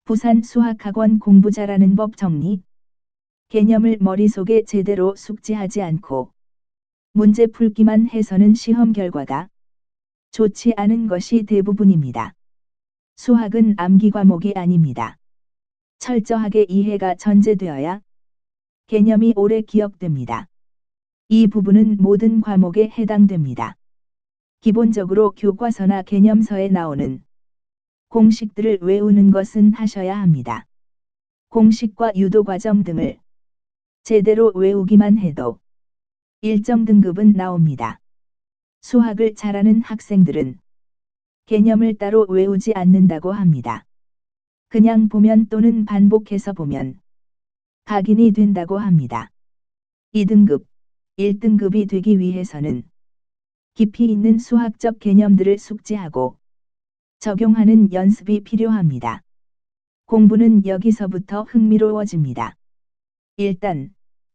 부산 수학학원 공부 잘하는 법 정리. 개념을 머릿속에 제대로 숙지하지 않고 문제 풀기만 해서는 시험 결과가 좋지 않은 것이 대부분입니다. 수학은 암기 과목이 아닙니다. 철저하게 이해가 전제되어야 개념이 오래 기억됩니다. 이 부분은 모든 과목에 해당됩니다. 기본적으로 교과서나 개념서에 나오는 공식들을 외우는 것은 하셔야 합니다. 공식과 유도과정 등을 제대로 외우기만 해도 일정 등급은 나옵니다. 수학을 잘하는 학생들은 개념을 따로 외우지 않는다고 합니다. 그냥 보면 또는 반복해서 보면 각인이 된다고 합니다. 2등급, 1등급이 되기 위해서는 깊이 있는 수학적 개념들을 숙지하고 적용하는 연습이 필요합니다. 공부는 여기서부터 흥미로워집니다. 일단,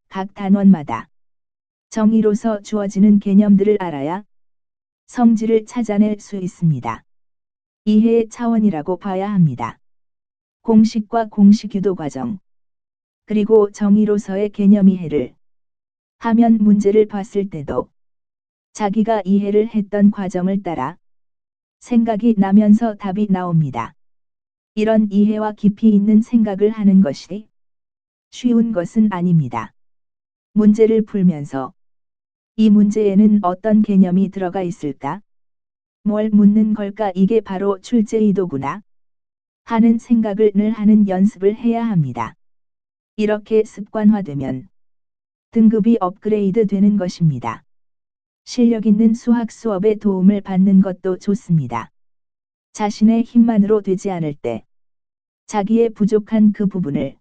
각 단원마다 정의로서 주어지는 개념들을 알아야 성질을 찾아낼 수 있습니다. 이해의 차원이라고 봐야 합니다. 공식과 공식 유도 과정, 그리고 정의로서의 개념 이해를 하면 문제를 봤을 때도 자기가 이해를 했던 과정을 따라 생각이 나면서 답이 나옵니다. 이런 이해와 깊이 있는 생각을 하는 것이 쉬운 것은 아닙니다. 문제를 풀면서 이 문제에는 어떤 개념이 들어가 있을까? 뭘 묻는 걸까? 이게 바로 출제 의도구나 하는 생각을 늘 하는 연습을 해야 합니다. 이렇게 습관화되면 등급이 업그레이드 되는 것입니다. 실력 있는 수학 수업에 도움을 받는 것도 좋습니다. 자신의 힘만으로 되지 않을 때 자기의 부족한 그 부분을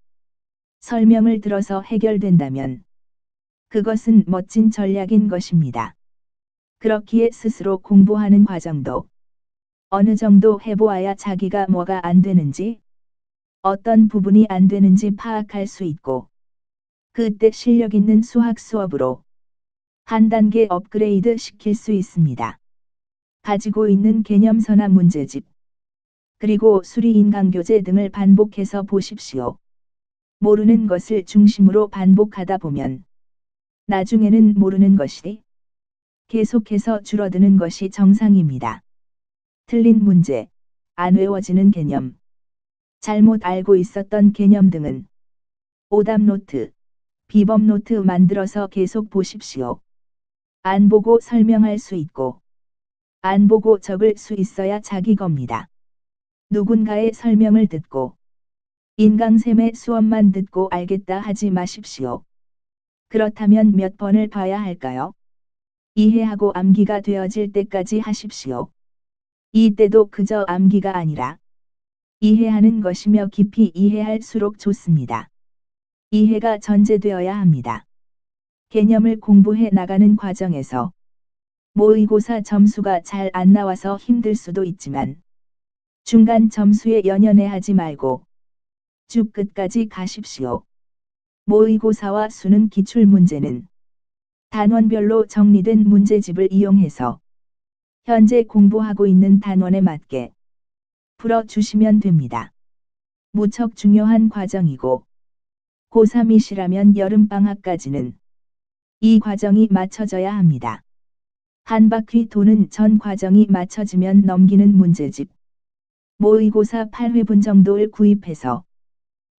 설명을 들어서 해결된다면 그것은 멋진 전략인 것입니다. 그렇기에 스스로 공부하는 과정도 어느 정도 해보아야 자기가 뭐가 안 되는지, 어떤 부분이 안 되는지 파악할 수 있고, 그때 실력 있는 수학 수업으로 한 단계 업그레이드 시킬 수 있습니다. 가지고 있는 개념서나 문제집, 그리고 수리인강교재 등을 반복해서 보십시오. 모르는 것을 중심으로 반복하다 보면 나중에는 모르는 것이 계속해서 줄어드는 것이 정상입니다. 틀린 문제, 안 외워지는 개념, 잘못 알고 있었던 개념 등은 오답 노트, 비법 노트 만들어서 계속 보십시오. 안 보고 설명할 수 있고, 안 보고 적을 수 있어야 자기 겁니다. 누군가의 설명을 듣고, 인강쌤의 수업만 듣고 알겠다 하지 마십시오. 그렇다면 몇 번을 봐야 할까요? 이해하고 암기가 되어질 때까지 하십시오. 이때도 그저 암기가 아니라 이해하는 것이며 깊이 이해할수록 좋습니다. 이해가 전제되어야 합니다. 개념을 공부해 나가는 과정에서 모의고사 점수가 잘 안 나와서 힘들 수도 있지만 중간 점수에 연연해하지 말고 쭉 끝까지 가십시오. 모의고사와 수능 기출문제는 단원별로 정리된 문제집을 이용해서 현재 공부하고 있는 단원에 맞게 풀어주시면 됩니다. 무척 중요한 과정이고 고3이시라면 여름방학까지는 이 과정이 맞춰져야 합니다. 한 바퀴 도는 전 과정이 맞춰지면 넘기는 문제집, 모의고사 8회분 정도를 구입해서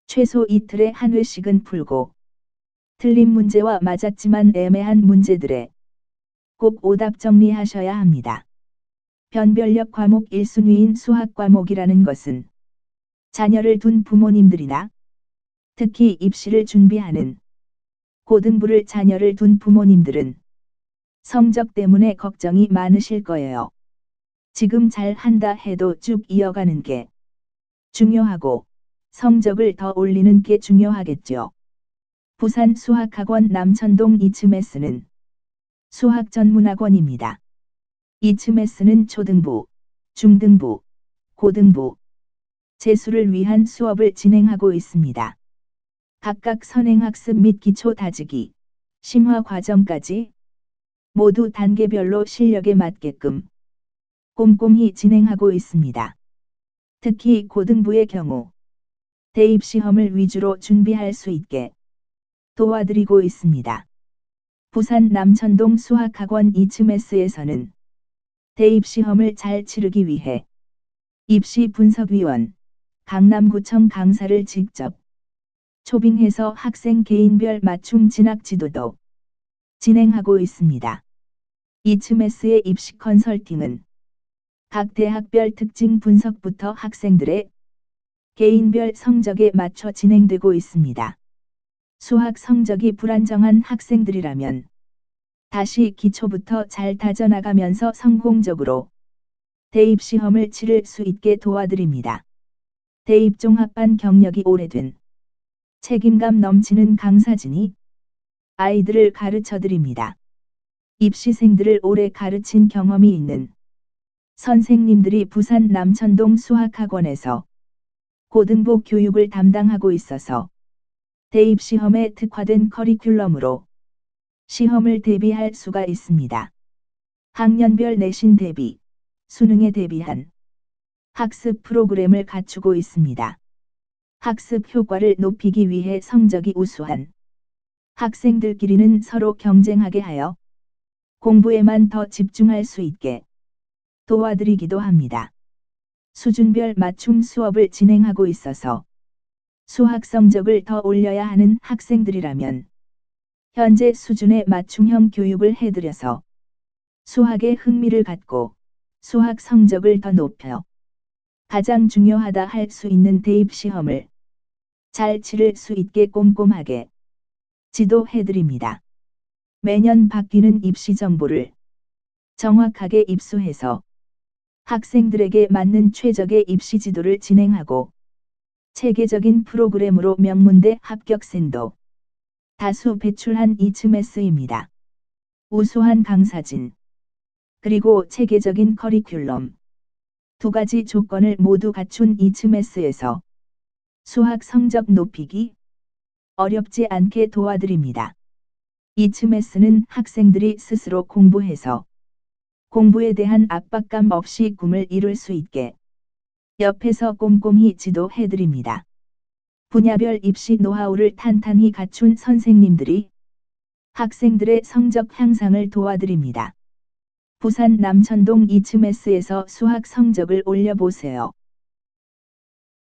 최소 이틀에 한 회씩은 풀고 틀린 문제와 맞았지만 애매한 문제들에 꼭 오답 정리하셔야 합니다. 변별력 과목 1순위인 수학 과목이라는 것은 자녀를 둔 부모님들이나 특히 입시를 준비하는 고등부를 자녀를 둔 부모님들은 성적 때문에 걱정이 많으실 거예요. 지금 잘 한다 해도 쭉 이어가는 게 중요하고 성적을 더 올리는 게 중요하겠죠. 부산 수학학원 남천동 이츠메스는 수학 전문학원입니다. 이츠메스는 초등부, 중등부, 고등부, 재수를 위한 수업을 진행하고 있습니다. 각각 선행학습 및 기초 다지기, 심화 과정까지 모두 단계별로 실력에 맞게끔 꼼꼼히 진행하고 있습니다. 특히 고등부의 경우 대입시험을 위주로 준비할 수 있게 도와드리고 있습니다. 부산 남천동 수학학원 이츠메스에서는 대입시험을 잘 치르기 위해 입시분석위원, 강남구청 강사를 직접 초빙해서 학생 개인별 맞춤 진학 지도도 진행하고 있습니다. 이츠메스의 입시 컨설팅은 각 대학별 특징 분석부터 학생들의 개인별 성적에 맞춰 진행되고 있습니다. 수학 성적이 불안정한 학생들이라면 다시 기초부터 잘 다져나가면서 성공적으로 대입시험을 치를 수 있게 도와드립니다. 대입종합반 경력이 오래된 책임감 넘치는 강사진이 아이들을 가르쳐드립니다. 입시생들을 오래 가르친 경험이 있는 선생님들이 부산 남천동 수학학원에서 고등부 교육을 담당하고 있어서 대입시험에 특화된 커리큘럼으로 시험을 대비할 수가 있습니다. 학년별 내신 대비, 수능에 대비한 학습 프로그램을 갖추고 있습니다. 학습 효과를 높이기 위해 성적이 우수한 학생들끼리는 서로 경쟁하게 하여 공부에만 더 집중할 수 있게 도와드리기도 합니다. 수준별 맞춤 수업을 진행하고 있어서 수학 성적을 더 올려야 하는 학생들이라면 현재 수준의 맞춤형 교육을 해드려서 수학에 흥미를 갖고 수학 성적을 더 높여 가장 중요하다 할 수 있는 대입시험을 잘 치를 수 있게 꼼꼼하게 지도해드립니다. 매년 바뀌는 입시 정보를 정확하게 입수해서 학생들에게 맞는 최적의 입시 지도를 진행하고 체계적인 프로그램으로 명문대 합격생도 다수 배출한 이츠메스입니다. 우수한 강사진, 그리고 체계적인 커리큘럼, 두 가지 조건을 모두 갖춘 이츠메스에서 수학 성적 높이기 어렵지 않게 도와드립니다. 이츠메스는 학생들이 스스로 공부해서 공부에 대한 압박감 없이 꿈을 이룰 수 있게 옆에서 꼼꼼히 지도해드립니다. 분야별 입시 노하우를 탄탄히 갖춘 선생님들이 학생들의 성적 향상을 도와드립니다. 부산 남천동 이츠메스에서 수학 성적을 올려보세요.